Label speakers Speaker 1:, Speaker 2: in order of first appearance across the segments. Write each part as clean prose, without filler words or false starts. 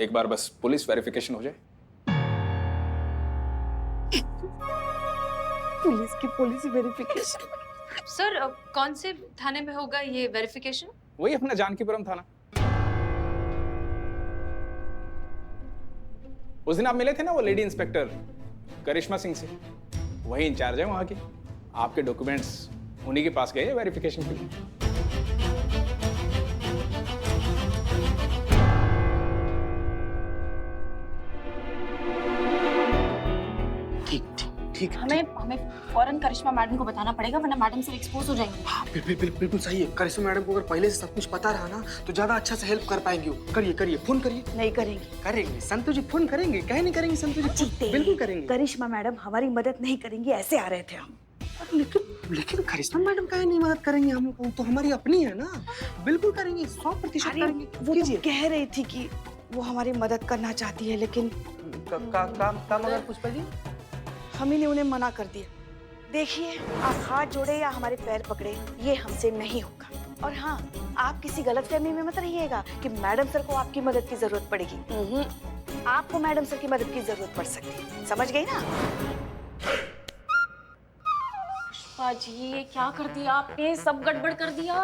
Speaker 1: एक बार बस police verification हो जाए।
Speaker 2: Police verification.
Speaker 3: सर कौन से थाने में होगा ये वेरिफिकेशन?
Speaker 1: वही अपना जानकीपुरम थाना। उस दिन आप मिले थे ना वो लेडी इंस्पेक्टर करिश्मा सिंह से, वही इंचार्ज है वहां की। आपके डॉक्यूमेंट्स उन्हीं के पास गए वेरिफिकेशन के लिए।
Speaker 2: ठीक है।
Speaker 4: हमें फौरन करिश्मा मैडम को बताना पड़ेगा, वरना मैडम से एक्सपोज हो जाएंगे।
Speaker 2: हाँ, बिल्कुल सही है। करिश्मा मैडम को अगर पहले से सब कुछ पता रहा ना तो ज्यादा अच्छा से हेल्प कर पाएंगे वो। करिए फोन करिए।
Speaker 5: नहीं करेंगी।
Speaker 2: करेंगे संतोष जी, फोन करेंगे। कहे नहीं करेंगे संतोष जी? बिल्कुल करेंगे।
Speaker 5: करिश्मा मैडम हमारी मदद नहीं करेंगी, ऐसे आ रहे थे हम।
Speaker 2: लेकिन करिश्मा मैडम काहे नहीं मदद करेंगी? हम तो हमारी अपनी है ना। बिल्कुल करेंगे, 100% करेंगे।
Speaker 5: वो तो कह रही थी कि वो हमारी मदद करना चाहती है, लेकिन
Speaker 2: काम अगर पुष्पा जी
Speaker 5: हम ही ने उन्हें मना कर दिया। देखिए, आप हाथ जोड़े या हमारे पैर पकड़े, ये हमसे नहीं होगा। और हाँ, आप किसी गलतफहमी में मत रहिएगा कि मैडम सर को आपकी मदद की जरूरत पड़ेगी। आपको मैडम सर की मदद की जरूरत पड़ सकती है, समझ गई ना?
Speaker 4: पुष्पा जी, ये क्या कर दिया आपने? सब गड़बड़ कर दिया।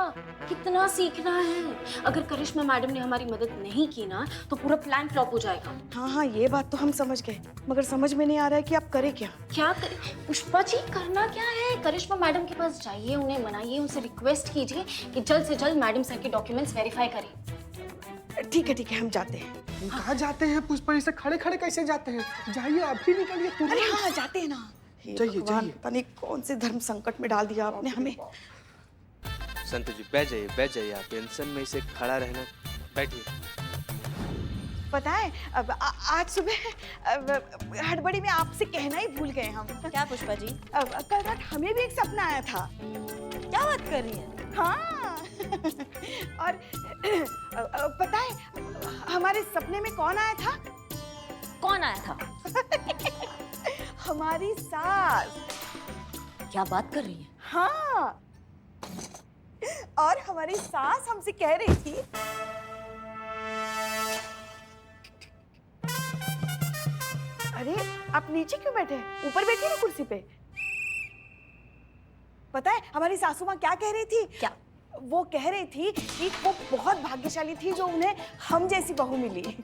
Speaker 4: कितना सीखना है। अगर करिश्मा मैडम ने हमारी मदद नहीं की ना तो पूरा प्लान फ्लॉप हो जाएगा।
Speaker 5: हाँ, ये बात तो हम समझ गए, मगर समझ में नहीं आ रहा है कि आप करें क्या।
Speaker 4: क्या करें पुष्पा जी? करना क्या है? करिश्मा मैडम के पास जाइए, उन्हें मनाइए, उनसे रिक्वेस्ट कीजिए कि जल्द से जल्द मैडम सर के डॉक्यूमेंट्स वेरीफाई करें।
Speaker 5: ठीक है, हम जाते हैं।
Speaker 2: कहाँ जाते हैं पुष्पा? ऐसे खड़े कैसे जाते हैं? जाइए, आप ही निकलिए।
Speaker 5: अरे हाँ, जाते हैं ना।
Speaker 2: जाइए।
Speaker 5: पता नहीं कौन से धर्म संकट में डाल दिया आपने हमें।
Speaker 6: संतु जी बैठ जाइए। आप टेंशन में इसे खड़ा रहना, बैठिए।
Speaker 5: पता है, अब आज सुबह हड़बड़ी में आपसे कहना ही भूल गए हम।
Speaker 4: क्या पुष्पा जी?
Speaker 5: कल रात हमें भी एक सपना आया था।
Speaker 4: क्या बात कर रही हैं?
Speaker 5: हाँ। और पता है हमारे सपने में कौन आया था?
Speaker 4: कौन आया था?
Speaker 5: हमारी सास।
Speaker 4: क्या बात कर रही है?
Speaker 5: हाँ, और हमारी सास हमसे कह रही थी अरे आप नीचे क्यों बैठे हैं? ऊपर बैठिए ना कुर्सी पे। पता है हमारी सासू माँ क्या कह रही थी?
Speaker 4: क्या?
Speaker 5: वो कह रही थी कि वो बहुत भाग्यशाली थी जो उन्हें हम जैसी बहू मिली।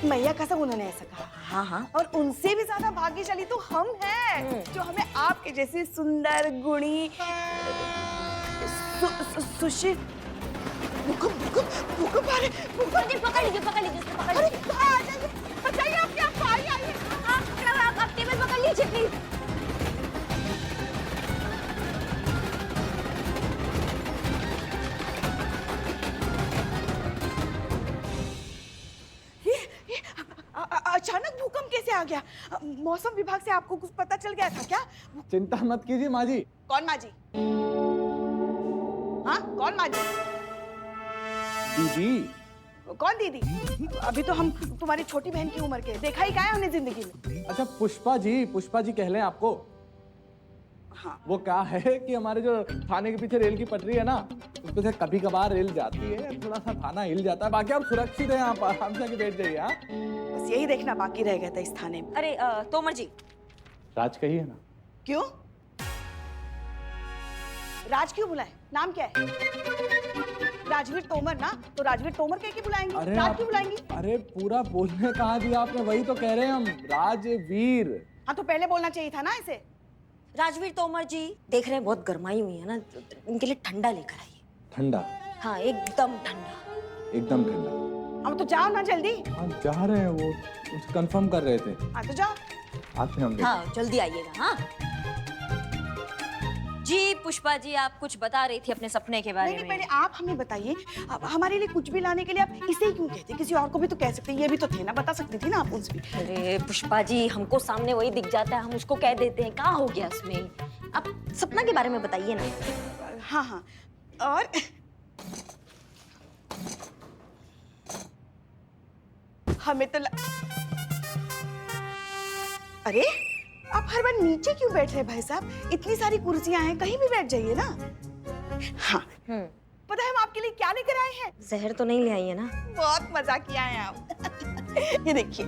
Speaker 5: मैया कसम उन्होंने ऐसा कहा।
Speaker 4: हाँ।
Speaker 5: और उनसे भी ज्यादा भाग्यशाली तो हम हैं जो हमें आपके जैसी सुंदर, गुणी, सुशील। भूकंप आ रहे।
Speaker 4: पकड़ लीजिए।
Speaker 5: अरे कहाँ आ जाइए? बचाइए, आपके आप आइए।
Speaker 4: आप टेबल पकड़ लीजिए प्लीज।
Speaker 5: अचानक भूकंप कैसे आ गया? मौसम विभाग से आपको कुछ पता चल गया था क्या?
Speaker 7: चिंता मत कीजिए माँ जी।
Speaker 5: कौन माँ जी? हाँ, कौन माँ जी?
Speaker 7: दीदी।
Speaker 5: कौन दीदी? अभी तो हम तुम्हारी छोटी बहन की उम्र के, देखा ही क्या है हमने जिंदगी में।
Speaker 7: अच्छा पुष्पा जी कह लें आपको।
Speaker 5: हाँ।
Speaker 7: वो क्या है कि हमारे जो थाने के पीछे रेल की पटरी है ना, उस पे से कभी कभार रेल जाती है, थोड़ा सा थाना हिल जाता है। बाकी आप सुरक्षित हैं, आप आराम से आके बैठ जाइए। हाँ,
Speaker 5: बस यही देखना बाकी रह गया था इस थाने में।
Speaker 4: अरे तोमर जी।
Speaker 7: राज कही है ना।
Speaker 5: क्यों? राज क्यों बुलाए? नाम क्या है? राजवीर तोमर ना, तो राजवीर तोमर कह के बुलाएंगे।
Speaker 7: अरे
Speaker 5: राज
Speaker 7: आप-
Speaker 5: क्यों बुलाएंगी?
Speaker 7: अरे पूरा बोलने कहाँ दिया आपने? वही तो कह रहे हैं हम, राजवीर।
Speaker 5: हाँ, तो पहले बोलना चाहिए था ना ऐसे।
Speaker 4: राजवीर तोमर जी, देख रहे हैं बहुत गर्माई हुई है ना, इनके लिए ठंडा लेकर आइए।
Speaker 7: ठंडा?
Speaker 4: हाँ, एकदम ठंडा।
Speaker 7: एकदम ठंडा।
Speaker 5: अब तो जाओ ना जल्दी।
Speaker 7: हाँ जा रहे हैं, वो कंफर्म कर रहे थे।
Speaker 5: हाँ तो जाओ।
Speaker 7: आते हैं हम।
Speaker 4: हाँ, जल्दी आइएगा। हाँ जी। पुष्पा जी, आप कुछ बता रही थी अपने सपने के बारे
Speaker 5: नहीं,
Speaker 4: में।
Speaker 5: पहले आप हमें बताइए, अब हमारे लिए कुछ भी लाने के लिए आप इसे ही क्यों कहते? किसी और को भी तो कह सकते, ये भी तो थे ना, बता सकती थी ना आप उनसे भी।
Speaker 4: अरे पुष्पा जी, हमको सामने वही दिख जाता है, हम उसको कह देते हैं। कहाँ हो गया उसमें? आप सपना के बारे में बताइए ना।
Speaker 5: हाँ, और हमें तो अरे आप हर बार नीचे क्यों बैठ रहे हैं भाई साहब? इतनी सारी कुर्सियां हैं, कहीं भी बैठ जाइए ना। हाँ, पता है हम आपके लिए क्या लेकर आए हैं?
Speaker 4: जहर तो नहीं ले आई है ना?
Speaker 5: बहुत मजा किया है आप। ये देखिए,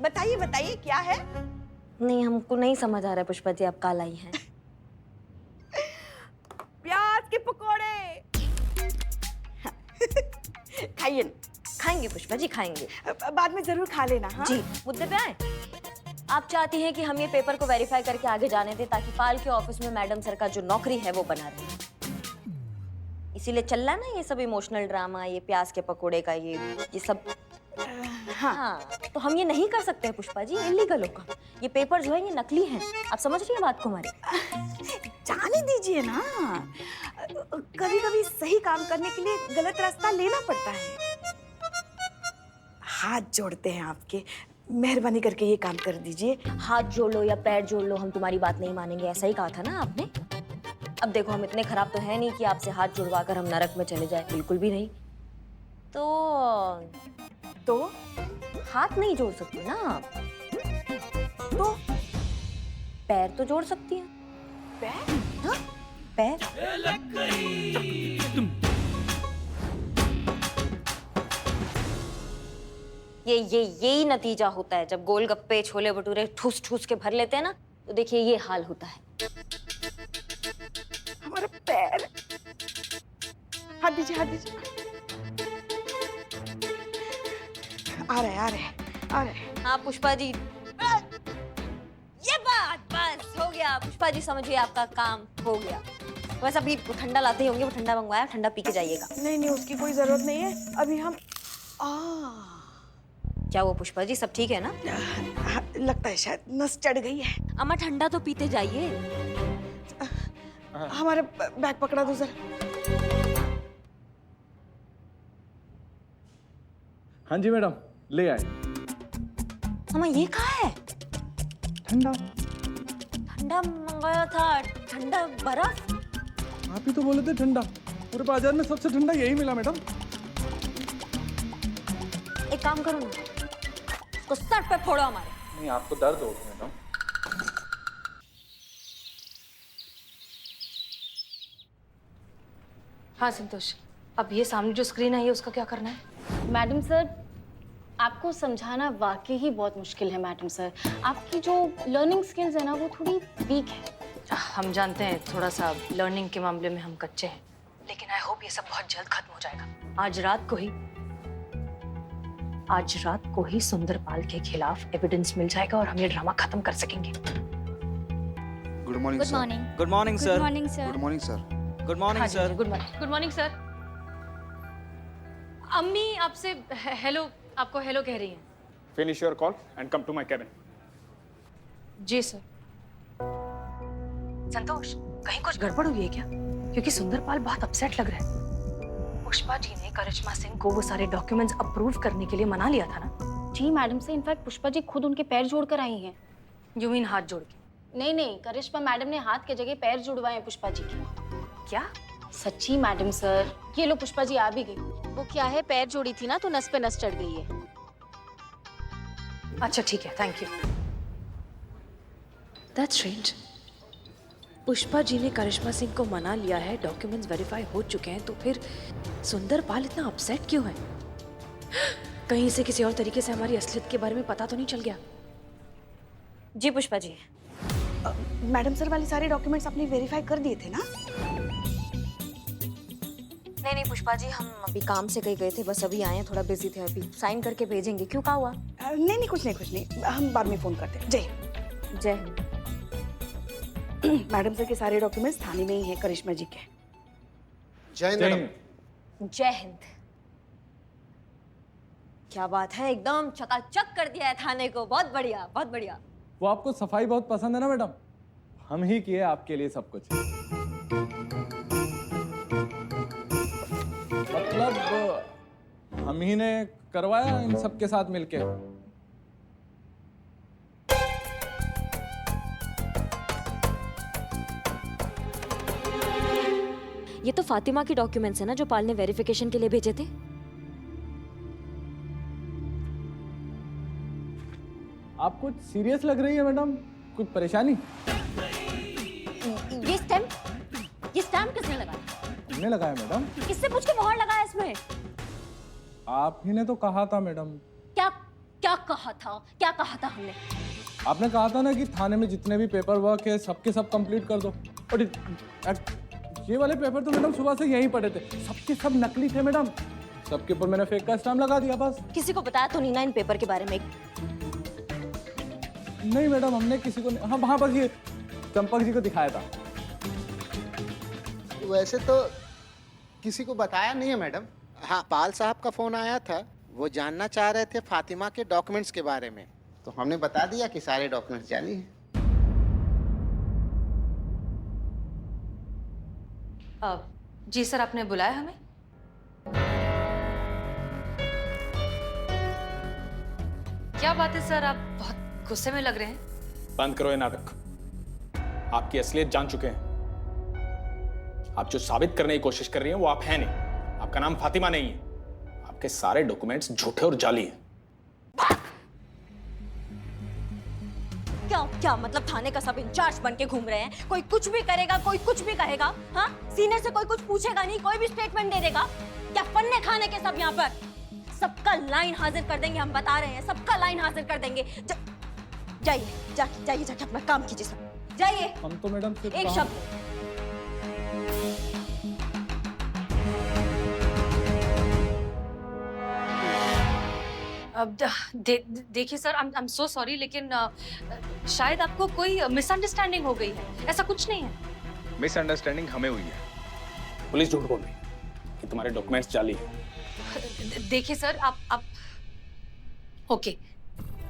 Speaker 5: बताइए बताइए क्या है?
Speaker 4: नहीं, हमको नहीं समझ आ रहा है पुष्पा जी आप काल आई हैं।
Speaker 5: प्याज के पकोड़े। खाइए ना।
Speaker 4: खाएंगे पुष्पा जी, खाएंगे।
Speaker 5: बाद में जरूर खा लेना। हाँ?
Speaker 4: जी, मुद्दे पे आए। आप चाहती हैं कि हम ये पेपर को वेरीफाई करके आगे जाने दें ताकि पाल के ऑफिस में मैडम सर का जो नौकरी है वो बना रहे। इसीलिए चल रहा है ना ये सब इमोशनल ड्रामा, ये प्याज के पकोड़े का ये सब। हाँ, तो हम ये नहीं कर सकते हैं पुष्पा जी, इलीगल होगा। ये पेपर जो है ये नकली हैं। आप समझ रही हैं बात को हमारी?
Speaker 5: जाने दीजिए ना, कभी कभी सही काम करने के लिए गलत रास्ता लेना पड़ता है। हाथ जोड़ते हैं आपके, मेहरबानी करके ये काम कर दीजिए।
Speaker 4: हाथ जोड़ लो या पैर जोड़ लो, हम तुम्हारी बात नहीं मानेंगे, ऐसा ही कहा था ना आपने। अब देखो, हम इतने खराब तो है नहीं कि आपसे हाथ जुड़वा कर हम नरक में चले जाए, बिल्कुल भी नहीं। तो हाथ नहीं जोड़ सकती ना आप,
Speaker 5: तो
Speaker 4: पैर तो जोड़ सकती हैं।
Speaker 5: पैर?
Speaker 4: हाँ, पैर। यही नतीजा होता है जब गोलगप्पे छोले भटूरे ठूस ठूस के भर लेते हैं ना, तो देखिए ये हाल होता है।
Speaker 5: हमारा पैर। हाथ दीजिए, हाथ दीजिए। आ रहे।
Speaker 4: हाँ पुष्पा जी, ये बात बस हो गया। पुष्पा जी समझिए आपका काम हो गया। बस अभी ठंडा लाते ही होंगे, वो ठंडा मंगवाया, ठंडा पी के जाइएगा।
Speaker 5: नहीं, उसकी कोई जरूरत नहीं है। अभी हम
Speaker 4: क्या वो पुष्पा जी सब ठीक है ना?
Speaker 5: लगता है शायद नस चढ़ गई है।
Speaker 4: अम्मा ठंडा तो पीते जाइए।
Speaker 5: हमारा बैग पकड़ा दो जरा।
Speaker 7: हाँ जी मैडम, ले आए।
Speaker 4: अम्मा ये कहाँ है?
Speaker 7: ठंडा।
Speaker 4: ठंडा मंगाया था, ठंडा बर्फ।
Speaker 7: आप ही तो बोले थे ठंडा। पूरे बाजार में सबसे ठंडा यही मिला मैडम।
Speaker 4: एक काम करो ना, उसको सर पे फोड़ो हमारे।
Speaker 7: नहीं, आपको दर्द होगा मैडम।
Speaker 3: हाँ संतोष, अब ये सामने जो स्क्रीन है ये उसका क्या करना है?
Speaker 4: मैडम सर, आपको समझाना वाकई ही बहुत मुश्किल है मैडम सर। आपकी जो लर्निंग स्किल्स है ना वो थोड़ी वीक है।
Speaker 3: हम जानते हैं थोड़ा सा लर्निंग के मामले में हम कच्चे हैं, लेकिन आई होप ये सब बहुत जल्द खत्म हो जाएगा। आज रात को ही सुंदरपाल के खिलाफ एविडेंस मिल जाएगा और हम ये ड्रामा खत्म कर सकेंगे।
Speaker 8: Good morning sir.
Speaker 6: Good morning sir.
Speaker 8: Good morning sir.
Speaker 6: Good morning sir.
Speaker 3: Good morning sir. अम्मी आपसे हेलो, आपको हेलो कह रही हैं।
Speaker 1: Finish your call and come to my cabin.
Speaker 3: जी सर। संतोष, कहीं कुछ गड़बड़ हुई है क्या? क्योंकि सुंदरपाल बहुत अपसेट लग रहा है। पुष्पा जी ने करिश्मा सिंह को वो सारे डॉक्यूमेंट्स अप्रूव करने के लिए मना लिया था ना?
Speaker 4: जी मैडम से इनफैक्ट पुष्पा जी खुद उनके पैर जोड़ कर आई हैं।
Speaker 3: यू मीन हाथ जोड़ के?
Speaker 4: नहीं, करिश्मा मैडम ने हाथ के जगह पैर जुड़वाए हैं पुष्पा जी के।
Speaker 3: क्या?
Speaker 4: सच्ची मैडम सर। ये लो पुष्पा जी आ भी गई। वो क्या है, पैर जोड़ी थी ना तो नस पे नस चढ़ गई है।
Speaker 3: अच्छा ठीक है, thank you. That's strange. Pushpa ji ने करिश्मा सिंह को मना लिया है, डॉक्यूमेंट्स वेरीफाई हो चुके हैं, तो फिर सुंदरपाल इतना अपसेट क्यों है? कहीं से किसी और तरीके से हमारी असलियत के बारे में पता तो नहीं चल गया?
Speaker 4: जी पुष्पा जी।
Speaker 5: मैडम सर वाले सारे डॉक्यूमेंट्स आपने वेरीफाई कर दिए थे ना?
Speaker 4: नहीं पुष्पा जी, हम अभी काम से कहीं गए थे, बस अभी आए हैं, थोड़ा बिजी थे, अभी साइन करके भेजेंगे। क्यों, क्या हुआ?
Speaker 5: नहीं, कुछ नहीं, हम बाद में फोन करते हैं।
Speaker 4: जय हिंद।
Speaker 5: मैडम सर के सारे डॉक्यूमेंट्स थाने में ही हैं करिश्मा जी के।
Speaker 8: जय हिंद मैडम।
Speaker 4: जय हिंद। क्या बात है, एकदम चकाचक कर दिया है थाने को। बहुत बढ़िया, बहुत बढ़िया।
Speaker 7: वो आपको सफाई बहुत पसंद है ना मैडम? हम ही किए आपके लिए सब कुछ। मतलब हम ही ने करवाया इन सब के साथ मिलके।
Speaker 4: ये तो फातिमा के डॉक्यूमेंट्स है ना जो पाल ने वेरिफिकेशन के लिए भेजे थे?
Speaker 7: आप कुछ सीरियस लग रही है मैडम, कुछ परेशानी?
Speaker 4: ये स्टैम्प किसने लगाया?
Speaker 7: हमने लगाया मैडम।
Speaker 4: किससे पूछ के मोहर लगाया इसमें?
Speaker 7: आप ही ने तो कहा था मैडम।
Speaker 4: क्या क्या कहा था? क्या कहा था हमने?
Speaker 7: आपने कहा था ना कि थाने में जितने भी पेपर वर्क है सबके सब कंप्लीट कर दो। और ये वाले पेपर तो मैडम सुबह से यहीं पड़े थे, सबके सब नकली थे मैडम। सबके ऊपर मैंने फेक का स्टाम्प लगा दिया बस।
Speaker 4: किसी को बताया तो नहीं ना इन पेपर के बारे में?
Speaker 7: नहीं मैडम, हमने किसी को नहीं। हाँ, वहाँ पर ये चंपक जी को दिखाया था।
Speaker 8: वैसे तो किसी को बताया नहीं है मैडम।
Speaker 9: हाँ, पाल साहब का फोन आया था, वो जानना चाह रहे थे फातिमा के डॉक्यूमेंट्स के बारे में।
Speaker 8: तो हमने बता दिया कि सारे डॉक्यूमेंट्स जाली हैं।
Speaker 3: जी सर, आपने बुलाया हमें? क्या बात है सर, आप बहुत गुस्से में लग रहे हैं।
Speaker 1: बंद करो ये नाटक। आपकी असलियत जान चुके हैं। आप जो साबित करने की कोशिश कर रही हैं वो आप हैं नहीं। आपका नाम फातिमा नहीं है। आपके सारे डॉक्यूमेंट्स झूठे और जाली हैं।
Speaker 4: क्या क्या मतलब थाने का सब इंचार्ज बन के घूम रहे हैं? कोई कुछ भी करेगा, कोई कुछ भी कहेगा। हाँ, सीनियर से कोई कुछ पूछेगा नहीं, कोई भी स्टेटमेंट दे देगा। क्या पन्ने खाने के सब यहाँ पर? सबका लाइन हाजिर कर देंगे, हम बता रहे हैं, सबका लाइन हाजिर कर देंगे। जाइए जाइए जाके अपना काम कीजिए सब। जाइए।
Speaker 7: हम तो मैडम सिर्फ
Speaker 4: एक शब्द।
Speaker 3: अब देखिए sir, I am so sorry, लेकिन शायद आपको कोई मिसअंडरस्टैंडिंग हो गई है। ऐसा कुछ नहीं है।
Speaker 1: मिसअंडरस्टैंडिंग हमें हुई है। पुलिस झूठ बोल रही है कि तुम्हारे डॉक्यूमेंट्स जाली हैं।
Speaker 3: देखिए सर, आप ओके,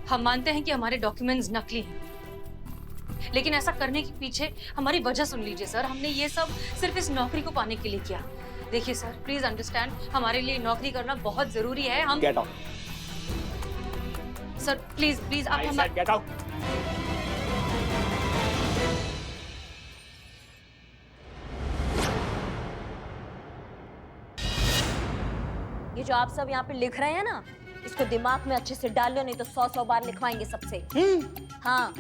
Speaker 3: हम मानते हैं कि हमारे डॉक्यूमेंट्स नकली हैं, लेकिन ऐसा करने के पीछे हमारी वजह सुन लीजिए सर। हमने ये सब सिर्फ इस नौकरी को पाने के लिए किया। देखिए सर, प्लीज अंडरस्टैंड, हमारे लिए नौकरी करना बहुत जरूरी है। हम
Speaker 1: get out.
Speaker 3: Sir please please आप हम
Speaker 1: गेट आउट।
Speaker 4: ये जो आप सब यहाँ पे लिख रहे हैं ना, इसको दिमाग में अच्छे से डाल लो, नहीं तो 100 बार लिखवाएंगे सबसे। हाँ,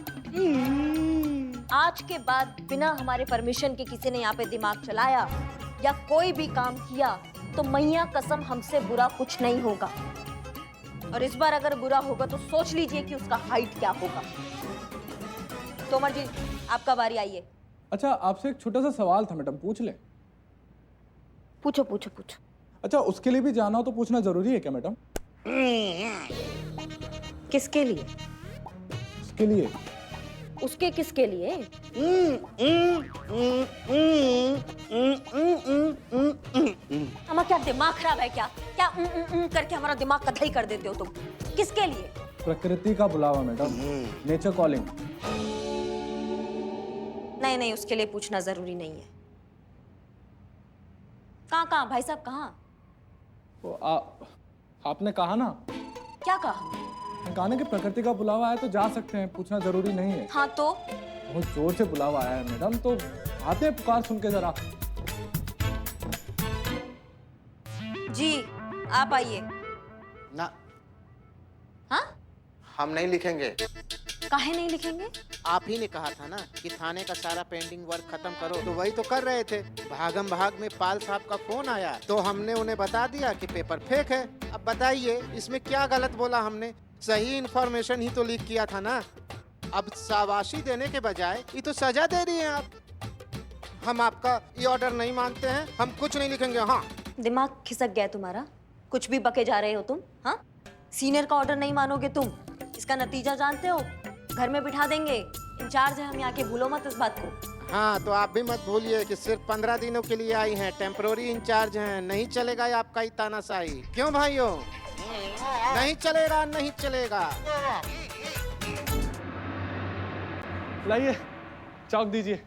Speaker 4: आज के बाद बिना हमारे परमिशन के किसी ने यहाँ पे दिमाग चलाया या कोई भी काम किया तो मैया कसम हमसे बुरा कुछ नहीं होगा। और इस बार अगर बुरा होगा तो सोच लीजिए कि उसका हाइट क्या होगा। तोमर जी, आपका बारी, आइए।
Speaker 7: अच्छा, आपसे एक छोटा सा सवाल था मैडम, पूछ ले?
Speaker 4: पूछो पूछो पूछो।
Speaker 7: अच्छा, उसके लिए भी जाना हो तो पूछना जरूरी है क्या मैडम?
Speaker 4: किसके लिए?
Speaker 7: उसके लिए।
Speaker 4: उसके किसके लिए? हमारा क्या दिमाग खराब है क्या? क्या करके हमारा दिमाग कथई कर देते हो तुम? किसके लिए?
Speaker 7: प्रकृति का बुलावा मैडम, नेचर कॉलिंग।
Speaker 4: नहीं नहीं, उसके लिए पूछना जरूरी नहीं है। कहाँ भाई साहब, कहाँ?
Speaker 7: आपने कहा ना।
Speaker 4: क्या कहा?
Speaker 7: कहा ना कि प्रकृति का बुलावा आया तो जा सकते हैं, पूछना जरूरी नहीं है।
Speaker 4: हाँ तो?
Speaker 7: बहुत जोर से बुलावा आया है मैडम, तो आते हैं पुकार सुन के जरा।
Speaker 4: जी, आप आइए।
Speaker 9: ना,
Speaker 4: हाँ?
Speaker 9: हम नहीं लिखेंगे।
Speaker 4: काहे नहीं लिखेंगे?
Speaker 9: आप ही ने कहा था ना कि थाने का सारा पेंडिंग वर्क खत्म करो, तो वही तो कर रहे थे। भागम भाग में पाल साहब का फोन आया तो हमने उन्हें बता दिया कि पेपर फेक है। अब बताइए, इसमें क्या गलत बोला हमने? सही इन्फॉर्मेशन ही तो लीक किया था ना। अब शाबाशी देने के बजाय ये तो सजा दे रही हैं आप। हम आपका ये ऑर्डर नहीं मानते हैं, हम कुछ नहीं लिखेंगे। हाँ,
Speaker 4: दिमाग खिसक गया तुम्हारा? कुछ भी बके जा रहे हो तुम। हाँ, सीनियर का ऑर्डर नहीं मानोगे तुम, इसका नतीजा जानते हो? घर में बिठा देंगे। इंचार्ज है हम यहाँ के, भूलो मत इस बात को।
Speaker 9: हाँ, तो आप भी मत भूलिए कि सिर्फ 15 दिनों के लिए आई हैं, टेम्पररी इंचार्ज हैं। नहीं चलेगा ये आपका ही तानाशाही। क्यों भाइयों? नहीं चलेगा, नहीं चलेगा।
Speaker 7: लाइए, चौक दीजिए,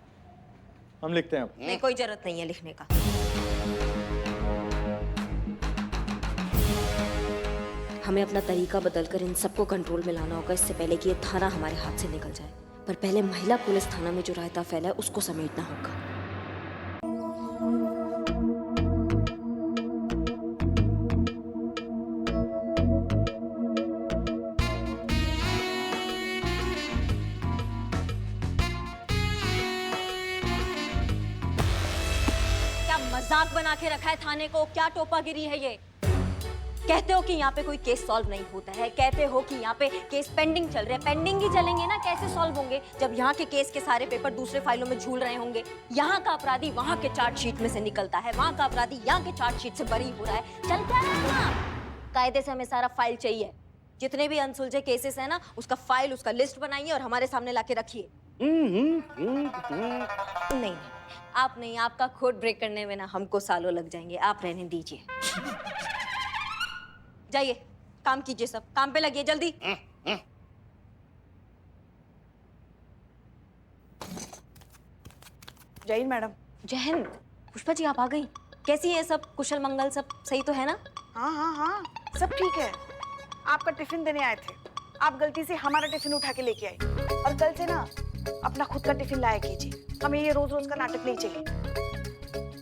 Speaker 7: हम लिखते हैं अब।
Speaker 4: नहीं, कोई जरूरत नहीं है लिखने का। हमें अपना तरीका बदलकर इन सबको कंट्रोल में लाना होगा, इससे पहले कि ये थाना हमारे हाथ से निकल जाए। पर पहले महिला पुलिस थाना में जो रायता फैला है उसको समेटना होगा। क्या मजाक बना के रखा है थाने को? क्या टोपागिरी है ये? कहते हो कि यहाँ पे कोई केस सॉल्व नहीं होता है, कहते हो कि यहाँ पे केस पेंडिंग चल रहे हैं। पेंडिंग ही चलेंगे ना, कैसे सॉल्व होंगे जब यहाँ के केस के सारे पेपर दूसरे फाइलों में झूल रहे होंगे? यहाँ का अपराधी वहाँ के चार्जशीट में से निकलता है, वहाँ का अपराधी यहाँ के चार्जशीट से बरी हो रहा है। चल क्या रहा है ना? कायदे से हमें सारा फाइल चाहिए, जितने भी अनसुलझे केसेस है ना, उसका फाइल, उसका लिस्ट बनाइए और हमारे सामने लाके रखिए। नहीं, आप नहीं, आपका कोड ब्रेक करने में ना हमको सालों लग जाएंगे, आप रहने दीजिए। जाइए, काम कीजिए, सब काम पे लगिए जल्दी।
Speaker 5: जय हिंद मैडम।
Speaker 4: जय हिंद। पुष्पा जी आप आ गई? कैसी है सब? कुशल मंगल सब सही तो है ना?
Speaker 5: हाँ हाँ हाँ, सब ठीक है। आपका टिफिन देने आए थे, आप गलती से हमारा टिफिन उठा के लेके आए। और कल से ना अपना खुद का टिफिन लाया कीजिए, हमें ये रोज रोज का नाटक नहीं चाहिए।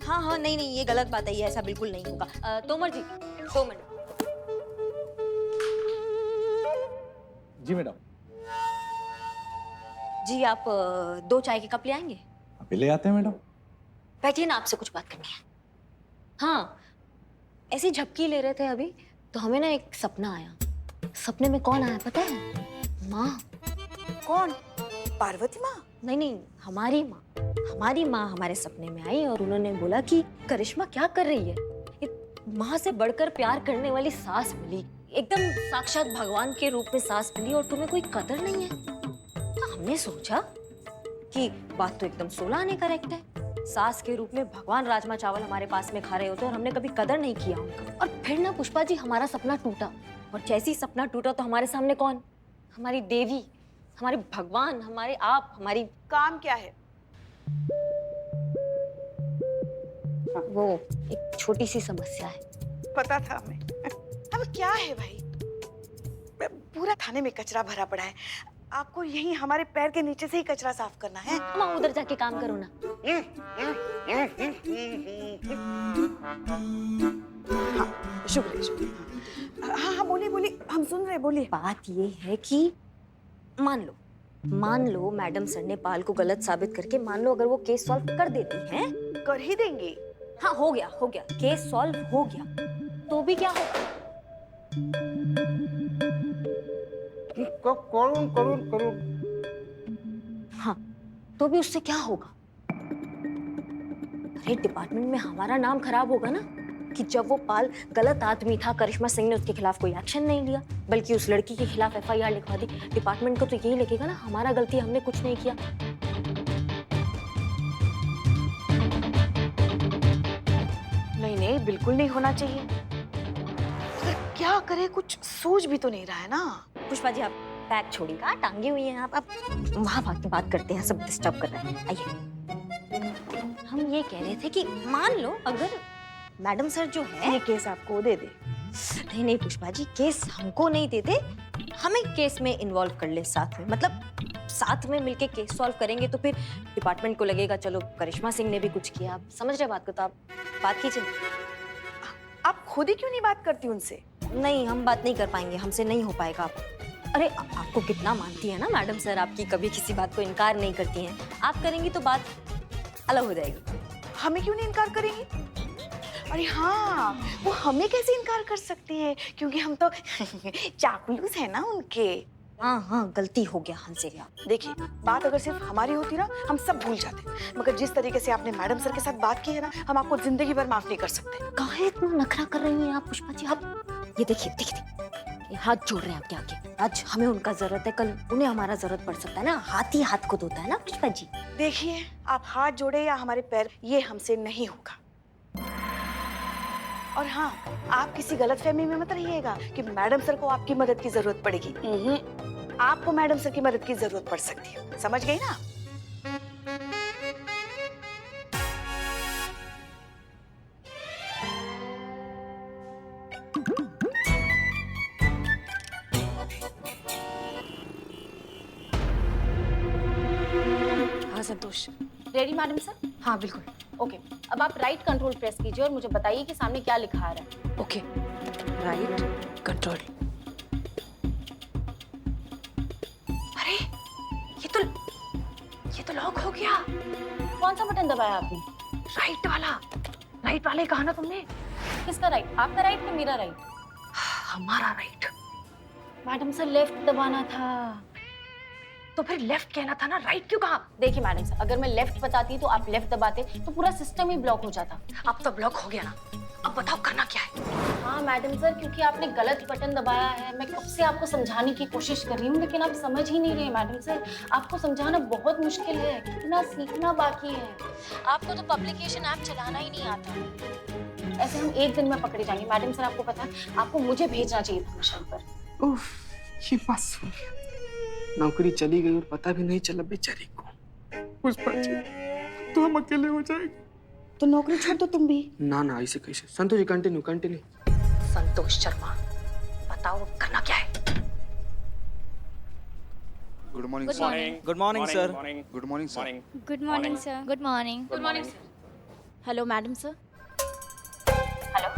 Speaker 4: हाँ हाँ, नहीं नहीं, ये गलत बात है, ये ऐसा बिल्कुल नहीं होगा। तोमर जी, 2 मिनट।
Speaker 7: जी मैडम।
Speaker 4: जी आप 2 चाय के कप ले आएंगे?
Speaker 7: अभी ले आते हैं मैडम।
Speaker 4: बैठिए ना, आपसे कुछ बात करनी है। हाँ, ऐसी झपकी ले रहे थे अभी तो हमें ना एक सपना आया। सपने में कौन आया पता है? माँ।
Speaker 5: कौन? पार्वती माँ?
Speaker 4: नहीं नहीं, हमारी माँ। हमारी माँ हमारे सपने में आई और उन्होंने बोला कि करिश्मा क्या कर रही है? माँ से बढ़कर प्यार करने वाली सास मिली, एकदम साक्षात भगवान के रूप में सास मिली और तुम्हें कोई कदर नहीं है। तो हमने सोचा कि बात तो एकदम 16 आने करेक्ट है। सास के रूप में भगवान राजमा चावल हमारे पास में खा रहे होते और हमने कभी कदर नहीं किया उनका। और फिर ना पुष्पा जी हमारा सपना टूटा, और जैसे ही सपना टूटा तो हमारे सामने कौन? हमारी देवी, हमारे भगवान, हमारे आप, हमारी।
Speaker 5: काम क्या है?
Speaker 4: वो एक छोटी सी समस्या है।
Speaker 5: पता था हमें। अब क्या है भाई? पूरा थाने में कचरा भरा पड़ा है, आपको यही हमारे पैर के नीचे से ही कचरा साफ करना है।
Speaker 4: माँ उधर जाके काम करो ना।
Speaker 5: हाँ, शुक्रिया शुक्रिया। हाँ हाँ, बोलिए बोलिए, हम सुन रहे, बोलिए।
Speaker 4: बात ये है कि मान लो मैडम सर ने पाल को गलत साबित करके, मान लो अगर वो केस सॉल्व कर देती हैं।
Speaker 5: कर ही देंगे।
Speaker 4: हाँ, हो गया केस सॉल्व हो गया, तो भी क्या होगा?
Speaker 9: करुण।
Speaker 4: हाँ, तो भी उससे क्या होगा? अरे डिपार्टमेंट में हमारा नाम खराब होगा ना, कि जब वो पाल गलत आदमी था, करिश्मा सिंह ने उसके खिलाफ कोई एक्शन नहीं लिया, बल्कि उस लड़की के खिलाफ FIR लिखवा दी। डिपार्टमेंट को तो यही लगेगा ना हमारा गलती, हमने कुछ नहीं किया।
Speaker 5: नहीं, बिल्कुल नहीं होना चाहिए। पर क्या करे, कुछ सूझ भी तो नहीं रहा है ना।
Speaker 4: पुष्पा जी आप बैग छोड़िएगा, टांगी हुई हैं आप वहां भाग के बात करते हैं, सब डिस्टर्ब कर रहे हैं। आइए, हम ये कह रहे थे कि मान लो अगर मैडम सर जो है
Speaker 5: ये केस आपको दे दे।
Speaker 4: नहीं पुष्पा जी, केस हमको नहीं देते, हमें केस में इन्वॉल्व कर ले साथ में, मतलब साथ में मिलके केस सॉल्व करेंगे तो फिर डिपार्टमेंट को लगेगा चलो करिश्मा सिंह ने भी कुछ किया। आप समझ रहे बात को? तो आप बात कीजिए।
Speaker 5: आप खुद ही क्यों नहीं बात करती उनसे?
Speaker 4: नहीं, हम बात नहीं कर पाएंगे, हमसे नहीं हो पाएगा। आप अरे आपको कितना मानती है ना मैडम सर, आपकी कभी किसी बात को इनकार नहीं करती हैं। आप करेंगी तो बात अलग हो जाएगी।
Speaker 5: हमें क्यों नहीं इनकार करेंगी? अरे हाँ, वो हमें कैसे इनकार कर सकती है, क्योंकि हम तो चापलूस है ना उनके।
Speaker 4: हाँ, गलती हो गया हमसे।
Speaker 5: देखिए, बात अगर सिर्फ हमारी होती ना, हम सब भूल जाते, मगर जिस तरीके से आपने मैडम सर के साथ बात की है ना, हम आपको जिंदगी भर माफ नहीं कर सकते।
Speaker 4: काहे इतना नखरा कर रही हैं आप पुष्पा जी? आप ये देखिए, ये हाथ जोड़ रहे हैं आपके आगे। आज हमें उनका जरूरत है, कल उन्हें हमारा जरूरत पड़ सकता है ना। हाथ ही हाथ को धोता है ना पुष्पा जी।
Speaker 5: देखिए, आप हाथ जोड़े या हमारे पैर, ये हमसे नहीं होगा। और हाँ, आप किसी गलतफहमी में मत रहिएगा कि मैडम सर को आपकी मदद की जरूरत पड़ेगी। आपको मैडम सर की मदद की जरूरत पड़ सकती है, समझ गई ना?
Speaker 3: हाँ संतोष।
Speaker 10: Ready madam sir?
Speaker 3: हाँ बिल्कुल।
Speaker 10: ओके, अब आप राइट कंट्रोल प्रेस कीजिए और मुझे बताइए कि सामने क्या लिखा आ रहा है।
Speaker 3: Okay, right control. अरे ये तो लॉक हो गया।
Speaker 10: कौन सा बटन दबाया आपने?
Speaker 3: राइट वाला। राइट वाले कहा ना तुमने?
Speaker 10: किसका राइट? आपका राइट कि मेरा राइट?
Speaker 3: हमारा राइट।
Speaker 10: मैडम सर लेफ्ट दबाना था।
Speaker 3: तो फिर लेफ्ट कहना था ना, राइट क्यों कहा?
Speaker 10: देखिए मैडम सर, अगर मैं लेफ्ट बताती तो आप लेफ्ट दबाते तो पूरा सिस्टम ही ब्लॉक हो जाता।
Speaker 3: अब तो ब्लॉक हो गया ना, अब बताओ करना क्या है?
Speaker 10: हाँ मैडम सर, क्योंकि आपने गलत बटन दबाया है। मैं कब से आपको समझाने की कोशिश कर रही हूँ, लेकिन आप समझ ही नहीं रहे मैडम सर। आपको समझाना बहुत मुश्किल है, कितना सीखना बाकी है। आपको तो पब्लिकेशन ऐप चलाना ही नहीं आता। ऐसे हम एक दिन में पकड़े जाएंगे। मैडम सर आपको पता है, आपको मुझे भेजना चाहिए था मिशन पर।
Speaker 2: उफ, ये बस हो गया। नौकरी चली गई और पता भी नहीं चला बेचारी को। पुष्पा जी, तो हम अकेले हो जाएंगे।
Speaker 5: तो नौकरी छोड़ दो तुम भी।
Speaker 2: ना ना, ऐसे कैसे? Santosh ji continue continue.
Speaker 3: संतोष शर्मा, बताओ अब करना क्या है?
Speaker 11: Good morning
Speaker 10: good morning.
Speaker 6: Good morning sir.
Speaker 11: Good morning sir.
Speaker 10: Good morning sir. Good morning.
Speaker 3: Good morning sir.
Speaker 10: Hello madam sir.
Speaker 3: Hello,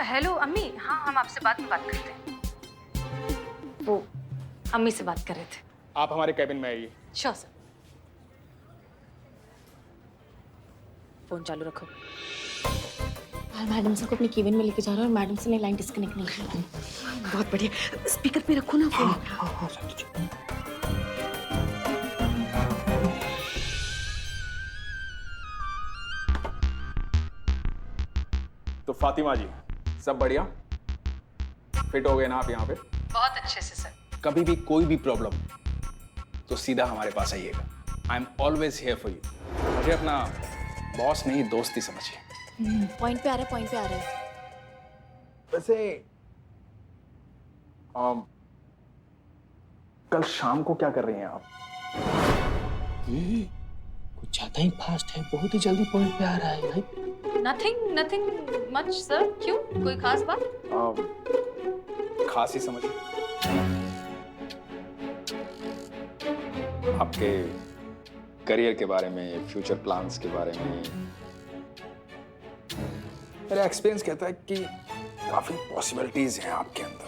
Speaker 3: hello अम्मी। हाँ, हम आपसे बाद में बात करते हैं। वो अम्मी से बात कर रहे थे।
Speaker 1: आप हमारे कैबिन में आइए।
Speaker 3: Sure sir. फोन चालू रखो।
Speaker 10: मैडम सर को अपने केबिन में लेके जा रहा है और मैडम सर ने लाइन डिस्कनेक्ट नहीं की।
Speaker 5: बहुत बढ़िया, स्पीकर पे रखो ना फोन।
Speaker 2: हाँ संतोष जी।
Speaker 1: तो फातिमा जी, सब बढ़िया? फिट हो गए ना आप यहाँ पे?
Speaker 3: बहुत अच्छे से सर।
Speaker 1: कभी भी कोई भी प्रॉब्लम तो सीधा हमारे पास आइएगा। I am always here for you. मुझे अपना बॉस नहीं, दोस्ती समझिए।
Speaker 10: पॉइंट पे आ रहा है, पॉइंट पे आ रहा है।
Speaker 1: वैसे कल शाम को क्या कर रही हैं आप?
Speaker 2: कुछ ज्यादा ही फास्ट है, बहुत ही जल्दी पॉइंट पे आ रहा है भाई।
Speaker 3: Nothing much sir. क्यों, कोई खास बात?
Speaker 1: खास ही समझिए। आपके करियर के बारे में, फ्यूचर प्लान्स के बारे में मेरा एक्सपीरियंस कहता है कि काफी पॉसिबिलिटीज हैं आपके अंदर।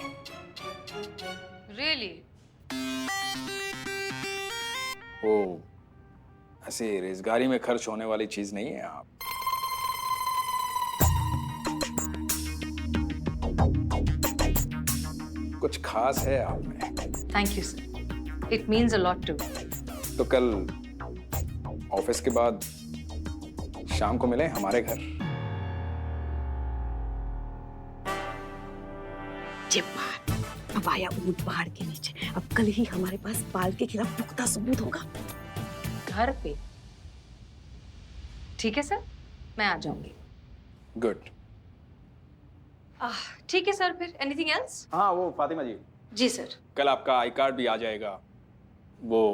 Speaker 3: रियली?
Speaker 1: वो ऐसे रेजगारी में खर्च होने वाली चीज नहीं है आप। कुछ खास है आप में।
Speaker 3: Thank you sir, it means a lot to.
Speaker 1: तो कल ऑफिस के बाद शाम को मिले हमारे घर।
Speaker 5: अब आया ऊंट पहाड़ के नीचे। अब कल ही हमारे पास पाल के खिलाफ पुख्ता सबूत होगा।
Speaker 3: घर पे? ठीक है सर, मैं आ जाऊंगी।
Speaker 1: गुड।
Speaker 3: ठीक है सर, फिर एनीथिंग एल्स?
Speaker 1: हाँ, वो फातिमा जी,
Speaker 3: जी सर।
Speaker 1: कल आपका आई कार्ड भी आ जाएगा। वो